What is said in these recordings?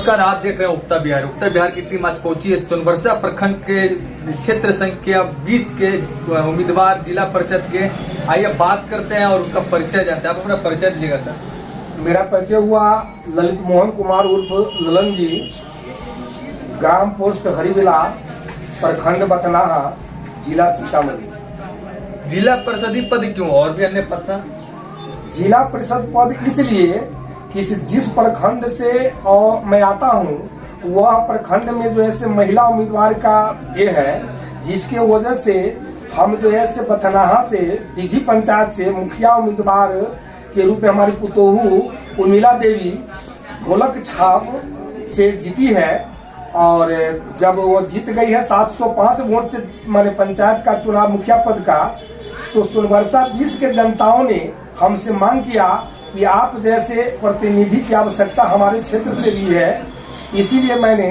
नमस्कार, आप देख रहे हैं उगता बिहार। उगता बिहार की टीम आज पहुंची है सोनबरसा प्रखंड के क्षेत्र संख्या 20 के उम्मीदवार जिला परिषद के। आइए बात करते हैं और उनका परिचय जानते हैं। आप अपना परिचय दीजिएगा सर। मेरा परिचय हुआ ललित मोहन कुमार उर्फ ललन जी, ग्राम पोस्ट हरिविला, प्रखंड बथनाहा, जिला सीतामढ़ी। जिला परिषद पद क्यों और भी अन्य पद था? जिला परिषद पद इसलिए कि जिस प्रखंड से मैं आता हूँ वह प्रखंड में जो है से महिला उम्मीदवार का ये है, जिसके वजह से हम जो है से बथनाहा से दिघी पंचायत से मुखिया उम्मीदवार के रूप में हमारी पुतोहू उर्मिला देवी ढोलक छाप से जीती है। और जब वो जीत गई है 705 वोट से माने पंचायत का चुनाव मुखिया पद का, तो सोनबरसा 20 के जनताओं ने हमसे मांग किया कि आप जैसे प्रतिनिधि की आवश्यकता हमारे क्षेत्र से भी है। इसीलिए मैंने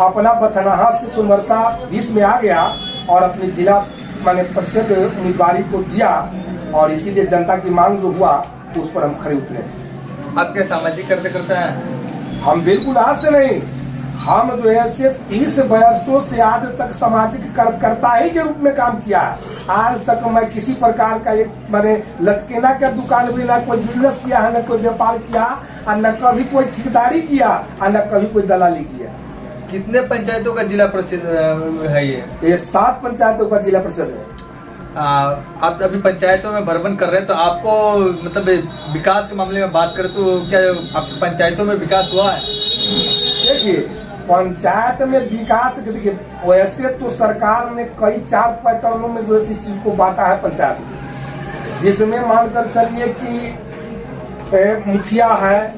अपना बथनाहा से सोनबरसा 20 में आ गया और अपनी जिला माने परिषद उम्मीदवारी को दिया, और इसीलिए जनता की मांग जो हुआ उस पर हम खड़े उतरे। आप क्या सामाजिक कार्य करते हैं? हम बिल्कुल आज से नहीं, हम जो है से 30 वर्षों से आज तक सामाजिक कार्यकर्ता ही के रूप में काम किया। आज तक मैं किसी प्रकार का एक मैंने लटकेना का दुकान भी, ना कोई बिजनेस किया है, न कोई व्यापार किया, और न कभी कोई ठेकेदारी किया, और न कभी कोई दलाली किया। कितने पंचायतों का जिला परिषद है ये? 7 पंचायतों का जिला परिषद है। आप अभी पंचायतों में भ्रमण कर रहे हैं, तो आपको मतलब विकास के मामले में बात करें तो क्या आपकी पंचायतों में विकास हुआ है? देखिए, पंचायत में विकास, देखिए वैसे तो सरकार ने कई 4 पैटर्नों में जो इस चीज को बांटा है पंचायत में, जिसमें मानकर चलिए कि मुखिया है,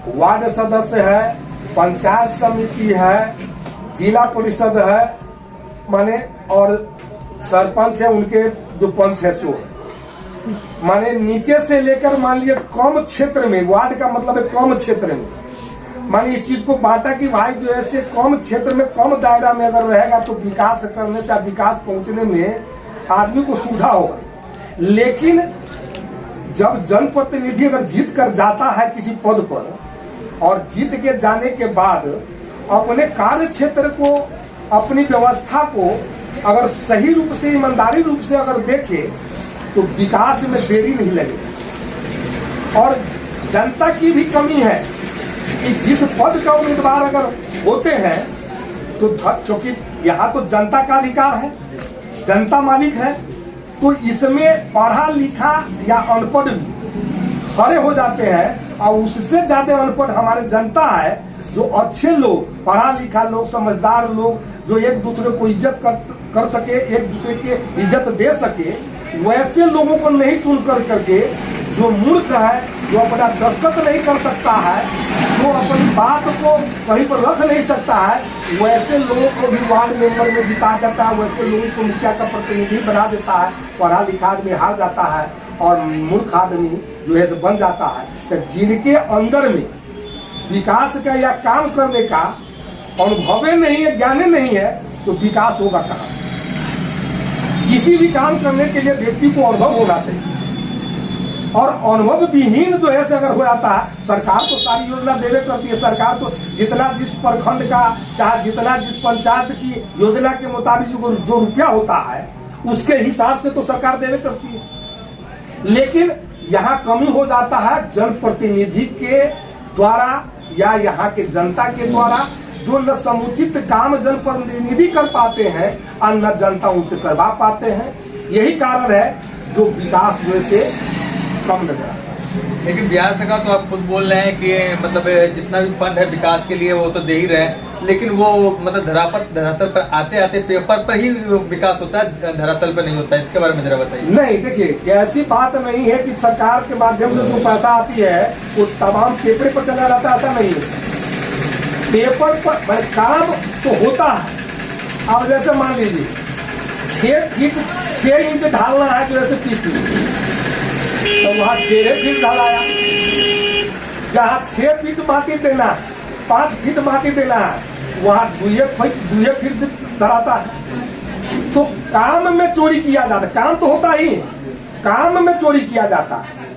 वार्ड सदस्य है, पंचायत समिति है, जिला परिषद है माने, और सरपंच है, उनके जो पंच है सो माने नीचे से लेकर मान लीजिए कम क्षेत्र में, वार्ड का मतलब है कम क्षेत्र में, माने इस चीज को बांटा कि भाई जो है से कम क्षेत्र में कम दायरा में अगर रहेगा तो विकास करने या विकास पहुंचने में आदमी को सुविधा होगा। लेकिन जब जनप्रतिनिधि अगर जीत कर जाता है किसी पद पर, और जीत के जाने के बाद अपने कार्य क्षेत्र को, अपनी व्यवस्था को अगर सही रूप से, ईमानदारी रूप से अगर देखे तो विकास में देरी नहीं लगेगी। और जनता की भी कमी है कि जिस पद का उम्मीदवार अगर होते हैं तो क्योंकि यहाँ तो जनता का अधिकार है, जनता मालिक है, तो इसमें पढ़ा लिखा या अनपढ़ भी खड़े हो जाते हैं। और उससे ज्यादा अनपढ़ हमारे जनता है, जो अच्छे लोग, पढ़ा लिखा लोग, समझदार लोग, जो एक दूसरे को इज्जत कर सके, एक दूसरे के इज्जत दे सके, वैसे लोगों को नहीं चुन करके, जो मूर्ख है, जो अपना दस्तखत नहीं कर सकता है, जो अपनी बात को कहीं पर रख नहीं सकता है, वैसे लोगों को भी वार्ड मेंबर में जिता देता है, वैसे लोगों को मुखिया का प्रतिनिधि बना देता है। पढ़ा लिखा आदमी हार जाता है और मूर्ख आदमी जो है बन जाता है। तो जिनके अंदर में विकास का या काम करने का अनुभव नहीं है, ज्ञान नहीं है, तो विकास होगा कहाँ से? किसी भी काम करने के लिए व्यक्ति को अनुभव होना चाहिए, और अनुभव विहीन जो है से अगर हो जाता है, सरकार तो सारी योजना देवे करती है। सरकार तो जितना जिस प्रखंड का, चाहे जितना जिस पंचायत की योजना के मुताबिक जो रुपया होता है, उसके हिसाब से तो सरकार देवे करती है। लेकिन यहाँ कमी हो जाता है जनप्रतिनिधि के द्वारा या यहाँ के जनता के द्वारा, जो न समुचित काम जनप्रतिनिधि कर पाते हैं और न जनता उनसे करवा पाते हैं। यही कारण है जो विकास जो से कम नजर आता है। लेकिन बिहार सरकार तो आप खुद बोल रहे हैं कि मतलब जितना भी फंड है विकास के लिए वो तो दे ही रहे हैं, लेकिन वो मतलब धरातल पर आते आते पेपर पर ही विकास होता है, धरातल पर नहीं होता है। इसके बारे में जरा बताइए। नहीं, देखिए ऐसी बात नहीं है कि सरकार के माध्यम से जो पैसा आती है वो तमाम पेपर पर चला जाता है, ऐसा नहीं है। पेपर पर काम तो होता है। अब जैसे मान लीजिए 6 इंच ढालना है, जो जैसे पीसी, तो वहाँ 13 फीट ढलाया। जहाँ 6 फीट माटी देना, 5 फीट माटी देना है, वहाँ 2 फीट धराता है। तो काम में चोरी किया जाता है। काम तो होता ही, काम में चोरी किया जाता है।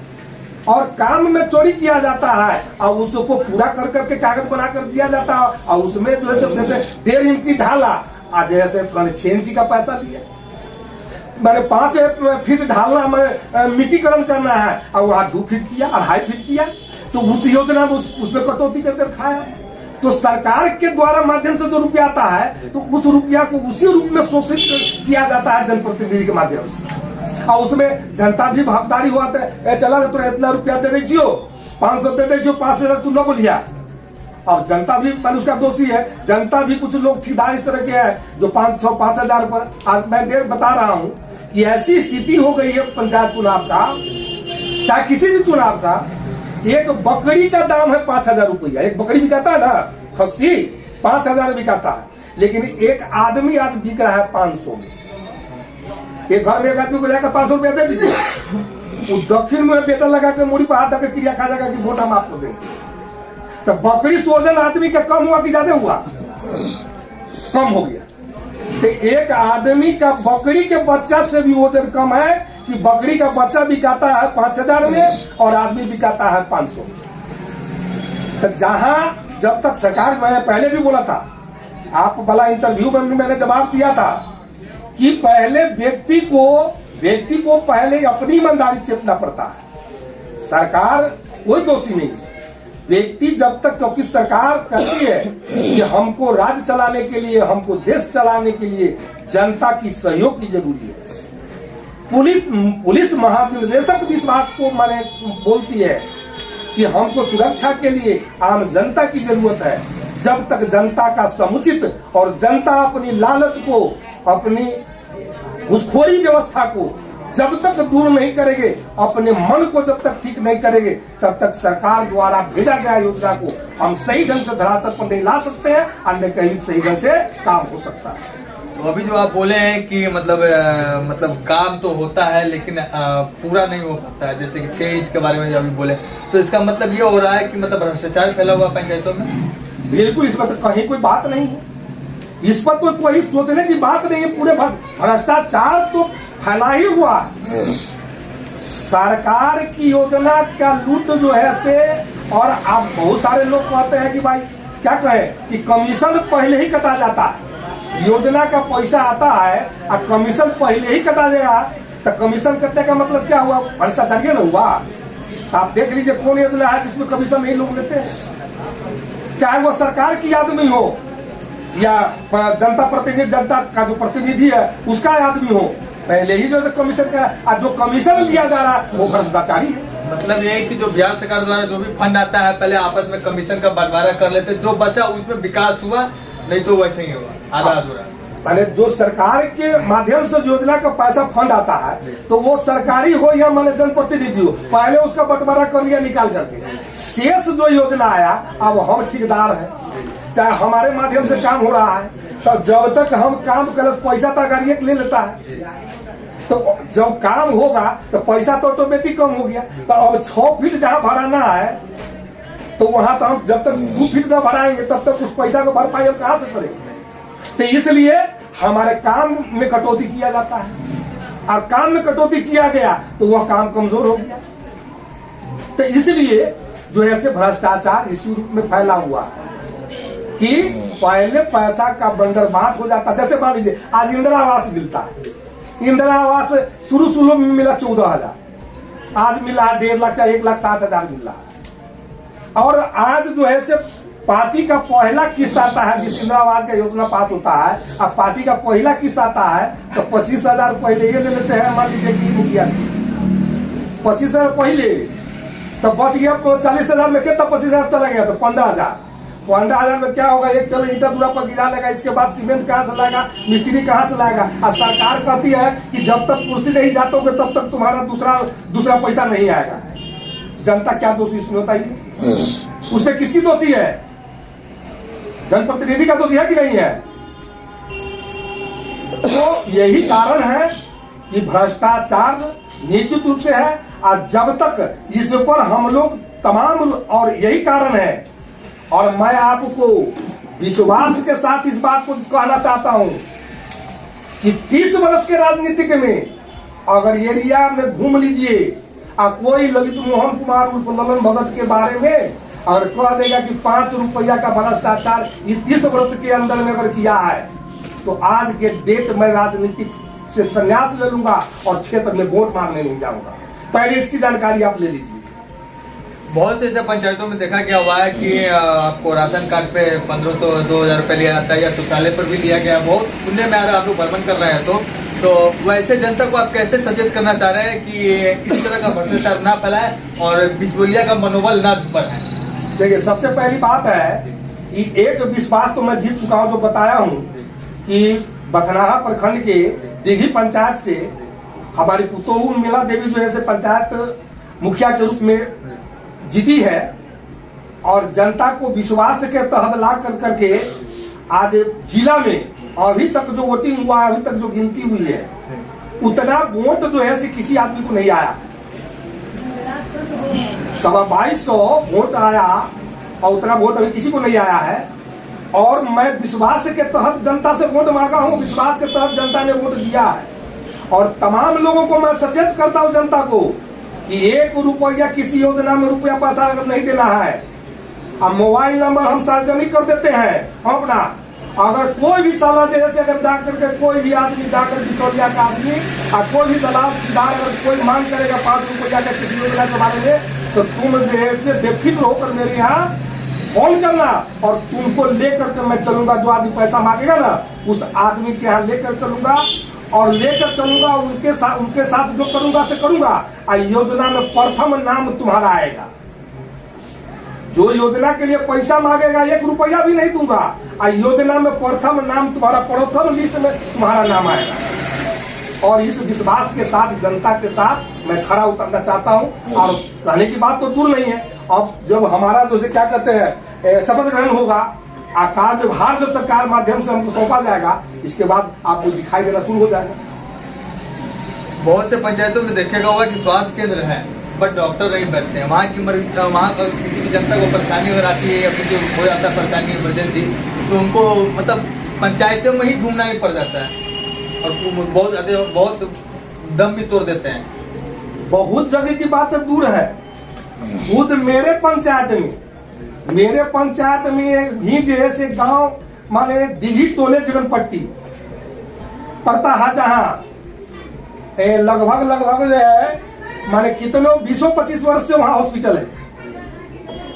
और काम में चोरी किया जाता है और उसको पूरा कर करके कागज बना कर दिया जाता है और उसमें जो है जैसे 1.5 इंची ढाला आज जैसे 6 इंची का पैसा लिया, मैंने 5 फीट ढालना, मैंने मिट्टीकरण करना है और वहां 2 फीट किया, 2.5 फीट किया, तो उस योजना में उसमें कटौती कर खाया। तो सरकार के द्वारा माध्यम से जो रुपया आता है तो उस रुपया को उसी रूप में शोषित किया जाता है जनप्रतिनिधि के माध्यम से, और उसमें जनता भी भागीदारी हुआ है। चला तो इतना रुपया दे दीजियो, 500 दे दीजियो, 5,000 तू न बोलिया। अब जनता भी उसका दोषी है, जनता भी कुछ लोग ठेकेदार इस तरह के हैं जो 500 5,000 पर। आज मैं बता रहा हूं कि ऐसी स्थिति हो गई है पंचायत चुनाव का, चाहे किसी भी चुनाव का, एक बकरी का दाम है 5,000 रुपया। एक बकरी बिकाता है ना, खस्सी 5,000 बिकाता है, लेकिन एक आदमी आज बिक रहा है 500 में। एक घर में एक आदमी को जाकर 500 रुपया दे दीजिए, वो दक्षिण में बेटा लगा के मुड़ी पर हाथ रखकर क्रिया खा जाएगा कि वोट हम आपको देंगे। तो बकरी सोजन आदमी का कम हुआ कि ज्यादा हुआ? कम हो गया। तो एक आदमी का बकरी के बच्चा से भी वजन कम है कि बकरी का बच्चा बिकाता है 5,000 में और आदमी बिकाता है 500 में। तो जहां जब तक सरकार, मैंने पहले भी बोला था, आप वाला इंटरव्यू में मैंने जवाब दिया था कि पहले व्यक्ति को पहले अपनी ईमानदारी चेतना पड़ता है। सरकार कोई दोषी नहीं, व्यक्ति जब तक, क्योंकि सरकार कहती है कि हमको राज्य चलाने के लिए, हमको देश चलाने के लिए जनता की सहयोग की जरूरी है। पुलिस महानिदेशक भी इस बात को माने बोलती है कि हमको सुरक्षा के लिए आम जनता की जरूरत है। जब तक जनता का समुचित और जनता अपनी लालच को, अपनी घुसखोरी व्यवस्था को जब तक दूर नहीं करेंगे, अपने मन को जब तक ठीक नहीं करेंगे, तब तक सरकार द्वारा भेजा गया योजना को हम सही ढंग से धरातल पर नहीं ला सकते हैं, अन्य कहीं सही ढंग से काम हो सकता है। तो अभी जो आप बोले हैं कि मतलब काम तो होता है लेकिन पूरा नहीं हो पाता है, जैसे कि 6 इंच के बारे में जो अभी बोले, तो इसका मतलब ये हो रहा है कि मतलब भ्रष्टाचार फैला हुआ पंचायतों में? बिल्कुल, इस पर तो कहीं कोई बात नहीं है, इस पर तो कोई सोचने की बात नहीं है। पूरे भ्रष्टाचार तो फैला ही हुआ। सरकार की योजना का लूट जो है से, और आप बहुत सारे लोग कहते हैं कि भाई क्या कहें कि कमीशन पहले ही कटा जाता है, योजना का पैसा आता है और कमीशन पहले ही कटा देगा, तो कमीशन कटने का मतलब क्या हुआ? भ्रष्टाचार न हुआ। आप देख लीजिए कौन योजना है जिसमें कमीशन नहीं लोग लेते हैं, चाहे वो सरकार की आदमी हो या जनता प्रतिनिधि, जनता का जो प्रतिनिधि है उसका आदमी हो, पहले ही जो कमीशन का, जो कमीशन लिया जा रहा है वो भ्रष्टाचारी है। मतलब ये है कि जो बिहार सरकार द्वारा जो भी फंड आता है पहले आपस में कमीशन का बंटवारा कर लेते, जो बचा उसमें विकास हुआ, नहीं तो वैसे ही हुआ आधा अधूरा। माने जो सरकार के माध्यम से योजना का पैसा फंड आता है तो वो सरकारी हो या माने जनप्रतिनिधि हो, पहले उसका बंटवारा कर लिया निकाल करके, शेष जो योजना आया अब हम ठेकेदार है, चाहे हमारे माध्यम से काम हो रहा है, तो जब तक हम काम कर पैसा तो गाड़िए ले लेता है, तो जब काम होगा तो पैसा तो ऑटोमेटिक कम हो गया। तो अब 6 फीट जहाँ भराना है तो वहां तो हम जब तक 2 फीट न भराएंगे तब तक उस पैसा को भरपाई हम कहां से करेंगे? तो इसलिए हमारे काम में कटौती किया जाता है, और काम में कटौती किया गया तो वह काम कमजोर हो गया। तो इसलिए जो ऐसे भ्रष्टाचार इसी रूप में फैला हुआ है कि पहले पैसा का बंदरबांट हो जाता। जैसे मान लीजिए आज इंदिरा आवास मिलता है, इंदिरा आवास शुरू में मिला 14,000, आज मिला 1.5 लाख चाहे 1,60,000 मिल रहा है। और आज जो है से पार्टी का पहला किस्त आता है, जिस इंदिरा आवास का योजना पास होता है, अब पार्टी का पहला किस्त आता है तो 25,000 पहले ये ले लेते हैं। मान लीजिए कि मुखिया 25,000 पहले, तो बच गया 40,000 में, कितना 25,000 चला गया तो 15,000। 15,000 में क्या होगा? एक चलो ईटा दूरा पर गिरा लेगा, इसके बाद सीमेंट कहाँ से लाएगा, मिस्त्री कहाँ से लाएगा? और सरकार कहती है कि जब तक कुर्सी नहीं जातोगे तब तक तुम्हारा दूसरा पैसा नहीं आएगा। जनता क्या दोषी इसमें बताइए? उसमें किसकी दोषी है? जनप्रतिनिधि का दोषी है कि नहीं है? तो यही कारण है कि भ्रष्टाचार निश्चित रूप से है, और जब तक इस पर हम लोग तमाम, और यही कारण है, और मैं आपको विश्वास के साथ इस बात को कहना चाहता हूं कि 30 वर्ष के राजनीतिक में अगर एरिया में घूम लीजिए कोई ललित मोहन कुमार उर्फ ललन भगत के बारे में और कह देगा कि 5 रुपया का भ्रष्टाचार 30 वर्ष के अंदर में अगर किया है तो आज के डेट में राजनीति से संन्यास ले लूंगा और क्षेत्र में वोट मांगने नहीं जाऊंगा। पहले इसकी जानकारी आप ले लीजिए। बहुत से ऐसे पंचायतों में देखा गया हुआ है कि आपको राशन कार्ड पे 1500-2000 रुपए लिया जाता है या शौचालय पर भी लिया गया। बहुत सुनने में आ रहा है, आप लोग भ्रमण कर रहे हैं तो वैसे जनता को आप कैसे सचेत करना चाह रहे हैं कि इस तरह का भ्रष्टाचार ना फैलाए और बिचौलिया का मनोबल ना बढ़ाए? देखिए, सबसे पहली बात है कि एक विश्वास तो मैं जीत चुका हूं, जो बताया हूं कि बथनाहा प्रखंड के दिघी पंचायत से हमारी पुतोहू उर्मिला देवी जो है पंचायत मुखिया के रूप में जीती है और जनता को विश्वास के तहत ला करके आज जिला में अभी तक जो वोटिंग हुआ है, अभी तक जो गिनती हुई है, उतना वोट जो है किसी आदमी को नहीं आया। 2250 वोट आया और उतना वोट अभी किसी को नहीं आया है। और मैं विश्वास के तहत जनता से वोट मांगा हूं, विश्वास के तहत जनता ने वोट दिया है। और तमाम लोगों को मैं सचेत करता हूं जनता को कि 1 रुपया किसी योजना में रुपया पैसा अगर नहीं देना है, अब मोबाइल नंबर हम सार्वजनिक कर देते हैं हम अपना। अगर कोई भी साला जैसे अगर जाकर के कोई भी आदमी जाकर बिचौलिया का आदमी और कोई भी दलाल अगर कोई मांग करेगा 5 रुपया का किसी योजना के बारे में, तो तुम जैसे बेफिक्र होकर मेरे यहाँ फोन करना और तुमको लेकर के मैं चलूंगा। जो आदमी पैसा मांगेगा ना, उस आदमी के यहाँ लेकर चलूंगा और लेकर चलूंगा, उनके साथ जो करूंगा से करूंगा। और योजना में प्रथम नाम तुम्हारा आएगा। जो योजना के लिए पैसा मांगेगा 1 रुपया भी नहीं दूंगा, और योजना में प्रथम नाम तुम्हारा, प्रथम लिस्ट में तुम्हारा नाम आएगा। और इस विश्वास के साथ जनता के साथ मैं खड़ा उतरना चाहता हूं। और कहने की बात तो दूर नहीं है, अब जब हमारा जैसे क्या कहते हैं शपथ ग्रहण होगा, आकार जब हार जब सरकार माध्यम से हमको सौंपा जाएगा, इसके बाद आपको दिखाई देना शुरू हो जाएगा। बहुत से पंचायतों में देखेगा हुआ कि स्वास्थ्य केंद्र है बट डॉक्टर नहीं बैठते हैं। वहाँ की वहाँ किसी भी जनता को परेशानी अगर आती है या किसी को हो जाता है परेशानी इमरजेंसी, तो उनको मतलब पंचायतों में ही घूमना ही पड़ जाता है और बहुत दम भी तोड़ देते हैं। बहुत जगह की बात दूर है। खुद मेरे पंचायत में भी जैसे गांव माने दिघी टोले जगनपट्टी पड़ता है, जहाँ लगभग जो है माने कितने 20-25 वर्ष से वहां हॉस्पिटल है,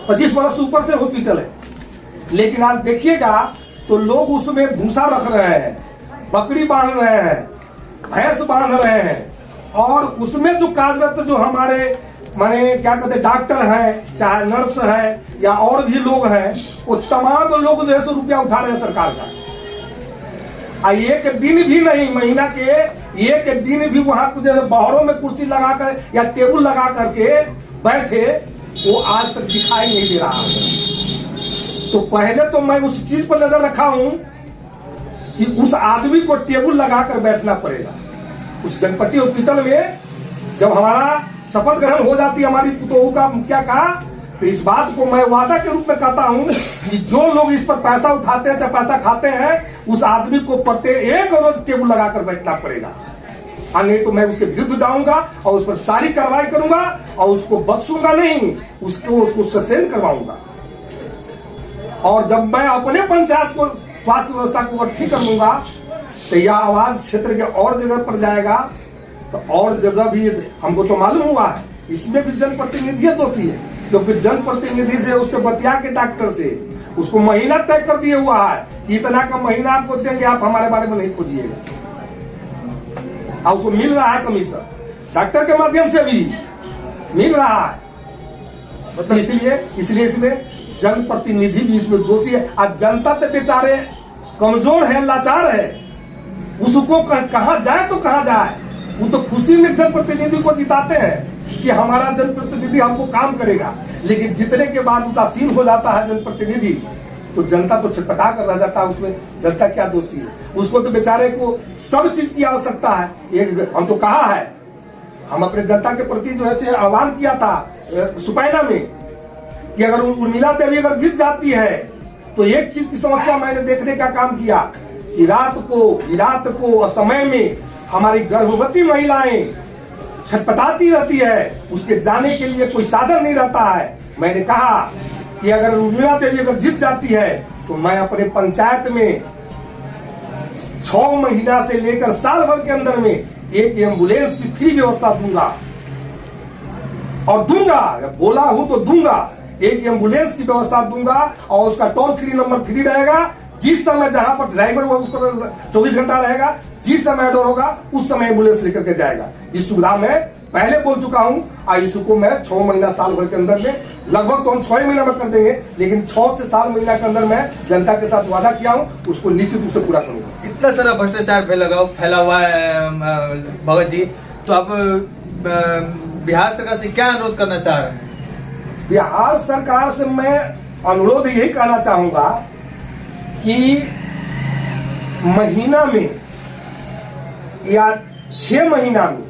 25 वर्ष से ऊपर से हॉस्पिटल है। लेकिन आज देखिएगा तो लोग उसमें भूसा रख रहे हैं, बकरी बांध रहे हैं, भैंस बांध रहे हैं। और उसमें जो कार्यरत जो हमारे माने क्या कहते डॉक्टर हैं, चाहे नर्स है या और भी लोग हैं, वो तमाम लोग जो है रुपया उठा रहे हैं सरकार का। एक दिन भी नहीं, महीना के एक दिन भी वहां कुछ बाहरों में कुर्सी लगाकर या टेबल लगा करके बैठे, वो आज तक दिखाई नहीं दे रहा है। तो पहले तो मैं उस चीज पर नजर रखा हूं कि उस आदमी को टेबल लगाकर बैठना पड़ेगा। उस जनपट्टी हॉस्पिटल में जब हमारा शपथ ग्रहण हो जाती है हमारी पुतोहू का मुखिया का, तो इस बात को मैं वादा के रूप में कहता हूं कि जो लोग इस पर पैसा उठाते हैं चाहे पैसा खाते हैं, उस आदमी को प्रत्येक रोज टेबल लगाकर बैठना पड़ेगा। नहीं तो मैं उसके विरुद्ध जाऊंगा और उस पर सारी कार्रवाई करूंगा और उसको बख्शूंगा नहीं, उसको सस्टेन करवाऊंगा। और जब मैं अपने पंचायत को स्वास्थ्य व्यवस्था को ठीक कर लूंगा, तो यह आवाज क्षेत्र के और जगह पर जाएगा। तो और जगह भी हमको तो मालूम हुआ है, इसमें भी जनप्रतिनिधि दोषी है, क्योंकि जनप्रतिनिधि से उससे बतिया के डॉक्टर से उसको महीना तय कर दिया हुआ है कि इतना का महीना आपको देंगे, आप हमारे बारे में नहीं खोजिएगा। और उसको मिल रहा है कमीशन, डॉक्टर के माध्यम से भी मिल रहा है। मतलब इसलिए इसमें जनप्रतिनिधि भी इसमें दोषी है। आज जनता तो बेचारे कमजोर है, लाचार है, उसको कहा जाए तो कहा जाए। वो तो खुशी में जनप्रतिनिधि को जिताते हैं कि हमारा जनप्रतिनिधि हमको काम करेगा, लेकिन जीतने के बाद उदासीन हो जाता है जनप्रतिनिधि, तो जनता तो छटपटा कर रह जाता है। उसमें जनता क्या दोषी है? उसको तो बेचारे को सब चीज की आवश्यकता है। एक हम तो कहा है, हम अपने जनता के प्रति जो है आह्वान किया था सुपैना में कि अगर उर्मिला देवी अगर जीत जाती है तो एक चीज की समस्या मैंने देखने का काम किया कि रात को समय में हमारी गर्भवती महिलाएं छटपटाती रहती है, उसके जाने के लिए कोई साधन नहीं रहता है। मैंने कहा कि अगर उर्मिला देवी अगर जीत जाती है तो मैं अपने पंचायत में 6 महीना से लेकर साल भर के अंदर में एक एम्बुलेंस की फ्री व्यवस्था दूंगा, और दूंगा, बोला हूं तो दूंगा। एक एम्बुलेंस की व्यवस्था दूंगा और उसका टोल फ्री नंबर फ्री रहेगा। जिस समय जहां पर ड्राइवर वो 24 घंटा रहेगा, जिस समय ऑर्डर होगा उस समय एम्बुलेंस लेकर के जाएगा। इस सुविधा में पहले बोल चुका हूं, और इसको मैं 6 महीना साल भर के अंदर में, लगभग तो हम 6 महीना में कर देंगे, लेकिन 6 से 7 महीना के अंदर मैं जनता के साथ वादा किया हूं, उसको निश्चित रूप से पूरा करूंगा। इतना सारा भ्रष्टाचार फैला हुआ है भगत जी, तो आप बिहार सरकार से क्या अनुरोध करना चाह रहे हैं? बिहार सरकार से मैं अनुरोध यही कहना चाहूंगा कि महीना में या 6 महीना में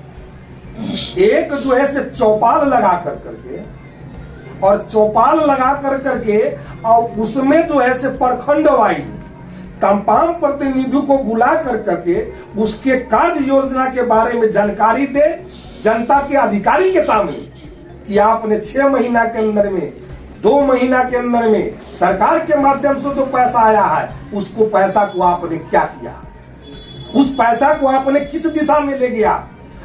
एक जो है से चौपाल लगा करके, और चौपाल लगा करके और उसमें जो है से प्रखंड वाइज तमाम प्रतिनिधियों को बुला करके उसके कार्य योजना के बारे में जानकारी दे जनता के अधिकारी के सामने, कि आपने 6 महीना के अंदर में, 2 महीना के अंदर में सरकार के माध्यम से जो पैसा आया है, उसको पैसा को आपने क्या किया, उस पैसा को आपने किस दिशा में ले गया,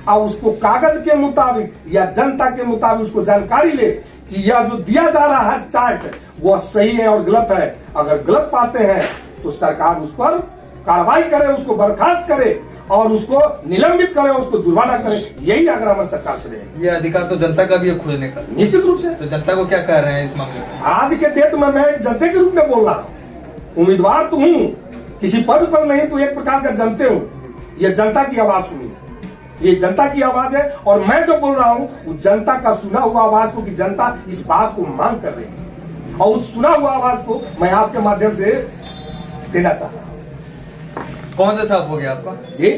और उसको कागज के मुताबिक या जनता के मुताबिक उसको जानकारी ले कि यह जो दिया जा रहा है चार्ट वह सही है और गलत है। अगर गलत पाते हैं तो सरकार उस पर कार्रवाई करे, उसको बर्खास्त करे और उसको निलंबित करे, उसको जुर्माना करे। यही आग्रह हमारी सरकार से रहेगा। ये अधिकार तो जनता का भी है खुलने का। निश्चित रूप से। तो जनता को क्या कह रहे हैं इस मामले में? आज के डेट में मैं एक जनता के रूप में बोल रहा हूँ, उम्मीदवार तो हूँ, किसी पद पर नहीं, तो एक प्रकार का जनते हूँ। ये जनता की आवाज सुनी, ये जनता की आवाज है, और मैं जो बोल रहा हूँ वो जनता का सुना हुआ आवाज को, कि जनता इस बात को मांग कर रही है, और उस सुना हुआ आवाज को मैं आपके माध्यम से देना चाहता हूँ। कौन सा छाप हो गया आपका जी?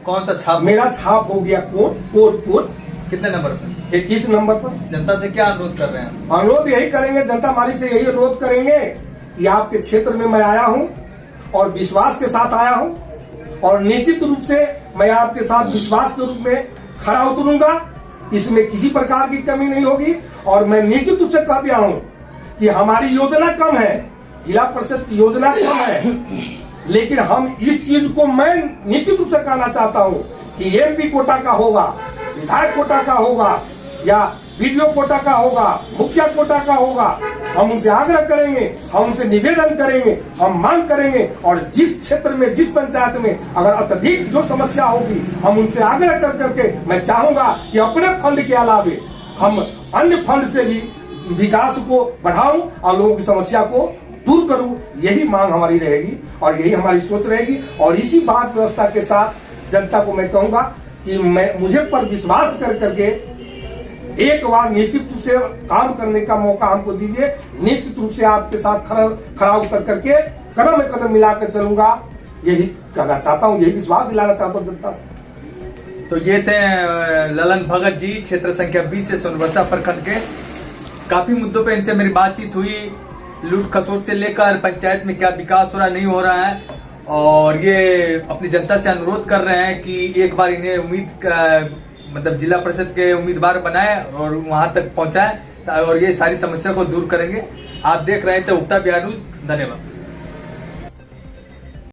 कौन सा छाप? मेरा छाप हो गया कोट। कितने नंबर पर? 21 नंबर पर। जनता से क्या अनुरोध कर रहे हैं? अनुरोध यही करेंगे, जनता मालिक से यही अनुरोध करेंगे कि आपके क्षेत्र में मैं आया हूं और विश्वास के साथ आया हूं, और निश्चित रूप से मैं आपके साथ विश्वास के रूप में खड़ा उतरूंगा। इसमें किसी प्रकार की कमी नहीं होगी, और मैं निश्चित रूप से कह दिया हूं कि हमारी योजना कम है, जिला परिषद की योजना कम है, लेकिन हम इस चीज को मैं निश्चित रूप से कहना चाहता हूं कि एमपी कोटा का होगा, विधायक कोटा का होगा, या वीडियो कोटा का होगा, मुखिया कोटा का होगा। हम उनसे आग्रह करेंगे, हम उनसे निवेदन करेंगे, हम मांग करेंगे, और जिस क्षेत्र में, जिस पंचायत में अगर अत्यधिक जो समस्या होगी, हम उनसे आग्रह कर करके मैं चाहूंगा कि अपने फंड के अलावे हम अन्य फंड से भी विकास को बढ़ाऊं और लोगों की समस्या को दूर करूं। यही मांग हमारी रहेगी और यही हमारी सोच रहेगी, और इसी बात व्यवस्था के साथ जनता को मैं कहूंगा कि मुझे पर विश्वास कर करके एक बार निश्चित रूप से काम करने का मौका हमको दीजिए। निश्चित रूप से आपके साथ खड़ा उतर करके कदम में कदम मिलाकर चलूंगा, यही कहना चाहता हूं, यही विश्वास दिलाना चाहता हूं जनता से। तो ये थे ललन भगत जी, क्षेत्र संख्या 20 से सोनवर्षा प्रखंड के। काफी मुद्दों पे इनसे मेरी बातचीत हुई, लूट खसोट से लेकर पंचायत में क्या विकास हो रहा नहीं हो रहा है, और ये अपनी जनता से अनुरोध कर रहे हैं कि एक बार इन्हें मतलब जिला परिषद के उम्मीदवार बनाए और वहां तक पहुंचाए, और ये सारी समस्या को दूर करेंगे। आप देख रहे थे उगता बिहार न्यूज। धन्यवाद।